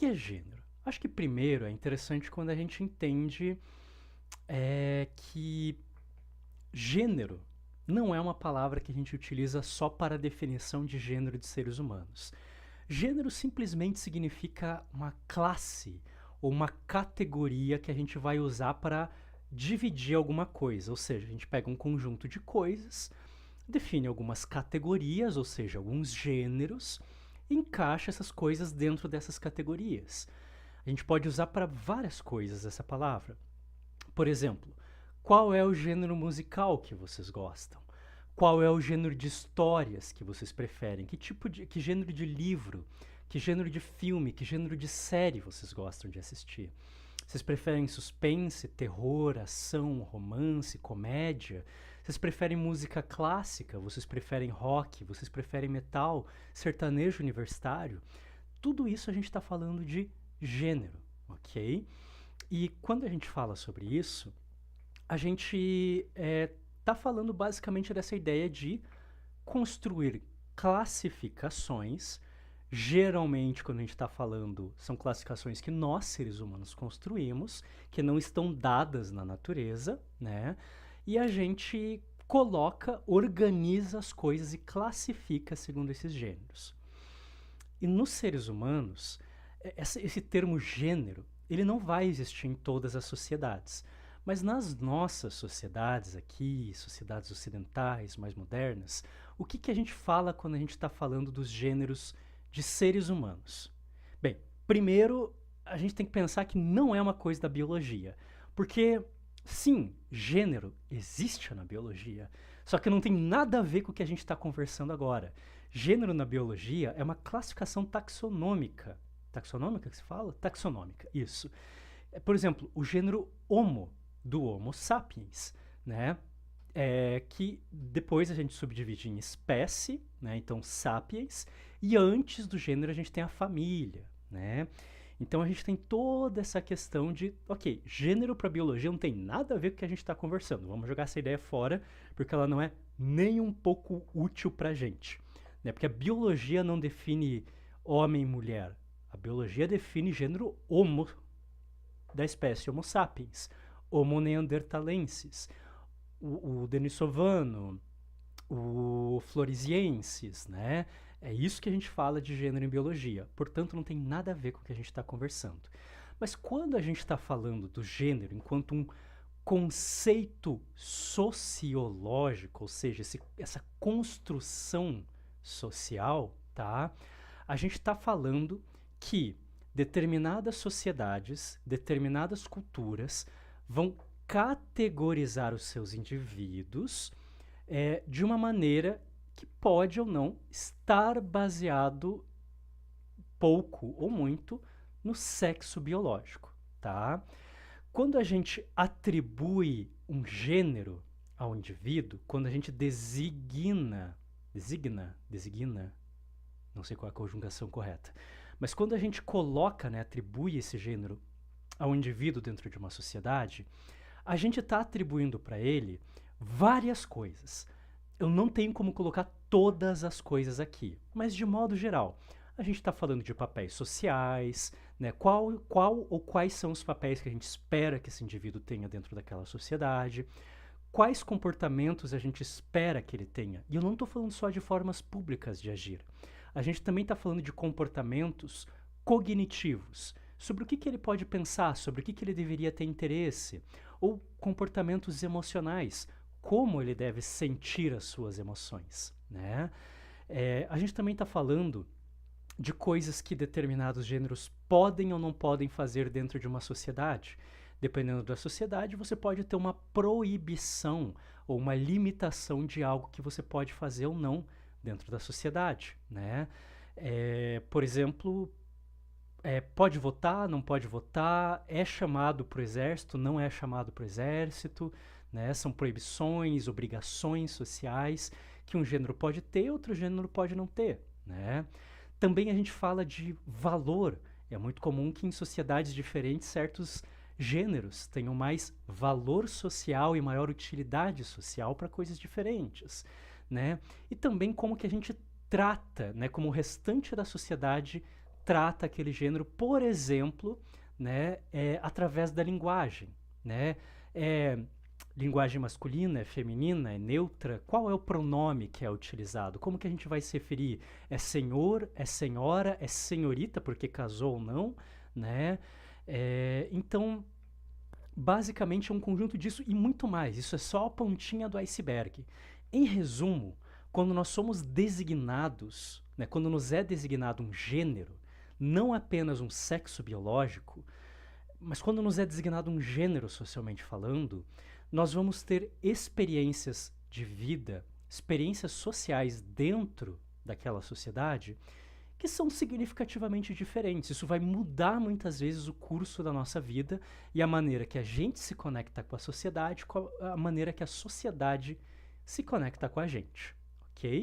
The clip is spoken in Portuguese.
que é gênero? Acho que primeiro é interessante quando a gente entende que gênero não é uma palavra que a gente utiliza só para a definição de gênero de seres humanos. Gênero simplesmente significa uma classe ou uma categoria que a gente vai usar para dividir alguma coisa. Ou seja, a gente pega um conjunto de coisas, define algumas categorias, ou seja, alguns gêneros, e encaixa essas coisas dentro dessas categorias. A gente pode usar para várias coisas essa palavra. Por exemplo, qual é o gênero musical que vocês gostam? Qual é o gênero de histórias que vocês preferem? Que gênero de livro? Que gênero de filme? Que gênero de série vocês gostam de assistir? Vocês preferem suspense, terror, ação, romance, comédia? Vocês preferem música clássica? Vocês preferem rock? Vocês preferem metal, sertanejo universitário? Tudo isso a gente está falando de gênero, ok? E quando a gente fala sobre isso, a gente está falando basicamente dessa ideia de construir classificações. Geralmente, quando a gente está falando, são classificações que nós, seres humanos, construímos, que não estão dadas na natureza, né? E a gente coloca, organiza as coisas e classifica segundo esses gêneros. E nos seres humanos, esse termo gênero, ele não vai existir em todas as sociedades. Mas nas nossas sociedades aqui, sociedades ocidentais, mais modernas, o que a gente fala quando a gente está falando dos gêneros de seres humanos? Bem, primeiro, a gente tem que pensar que não é uma coisa da biologia. Porque, sim, gênero existe na biologia, só que não tem nada a ver com o que a gente está conversando agora. Gênero na biologia é uma classificação taxonômica. Taxonômica que se fala? Taxonômica, isso. Por exemplo, o gênero Homo, do Homo sapiens, né? Que depois a gente subdivide em espécie, né? Então sapiens, e antes do gênero a gente tem a família, né? Então a gente tem toda essa questão de, ok, gênero para biologia não tem nada a ver com o que a gente está conversando. Vamos jogar essa ideia fora, porque ela não é nem um pouco útil para a gente, né? Porque a biologia não define homem e mulher. A biologia define gênero Homo, da espécie Homo sapiens, Homo neanderthalensis, o denisovano, o floresiensis, né? É isso que a gente fala de gênero em biologia. Portanto, não tem nada a ver com o que a gente está conversando. Mas quando a gente está falando do gênero enquanto um conceito sociológico, ou seja, essa construção social, tá? A gente está falando que determinadas sociedades, determinadas culturas vão categorizar os seus indivíduos de uma maneira que pode ou não estar baseado pouco ou muito no sexo biológico, tá? Quando a gente atribui um gênero ao indivíduo, quando a gente designa, não sei qual é a conjugação correta, mas quando a gente coloca, né, atribui esse gênero ao indivíduo dentro de uma sociedade, a gente está atribuindo para ele várias coisas. Eu não tenho como colocar todas as coisas aqui, mas de modo geral, a gente está falando de papéis sociais, né? Qual ou quais são os papéis que a gente espera que esse indivíduo tenha dentro daquela sociedade, quais comportamentos a gente espera que ele tenha. E eu não estou falando só de formas públicas de agir. A gente também está falando de comportamentos cognitivos, sobre o que ele pode pensar, sobre o que ele deveria ter interesse, ou comportamentos emocionais, como ele deve sentir as suas emoções, né? A gente também está falando de coisas que determinados gêneros podem ou não podem fazer dentro de uma sociedade. Dependendo da sociedade, você pode ter uma proibição ou uma limitação de algo que você pode fazer ou não dentro da sociedade, né? Por exemplo, pode votar, não pode votar, é chamado para o exército, não é chamado para o exército, né? São proibições, obrigações sociais que um gênero pode ter, outro gênero pode não ter, né? Também a gente fala de valor. É muito comum que em sociedades diferentes certos gêneros tenham mais valor social e maior utilidade social para coisas diferentes, né? E também como que a gente trata, né, como o restante da sociedade trata aquele gênero, por exemplo, né, através da linguagem, né? É linguagem masculina, é feminina, é neutra? Qual é o pronome que é utilizado? Como que a gente vai se referir? É senhor, é senhora, é senhorita, porque casou ou não, né? Então, basicamente é um conjunto disso e muito mais. Isso é só a pontinha do iceberg. Em resumo, quando nós somos designados, né, quando nos é designado um gênero, não apenas um sexo biológico, mas quando nos é designado um gênero socialmente falando, nós vamos ter experiências de vida, experiências sociais dentro daquela sociedade que são significativamente diferentes. Isso vai mudar muitas vezes o curso da nossa vida e a maneira que a gente se conecta com a sociedade, com a maneira que a sociedade se conecta com a gente, ok?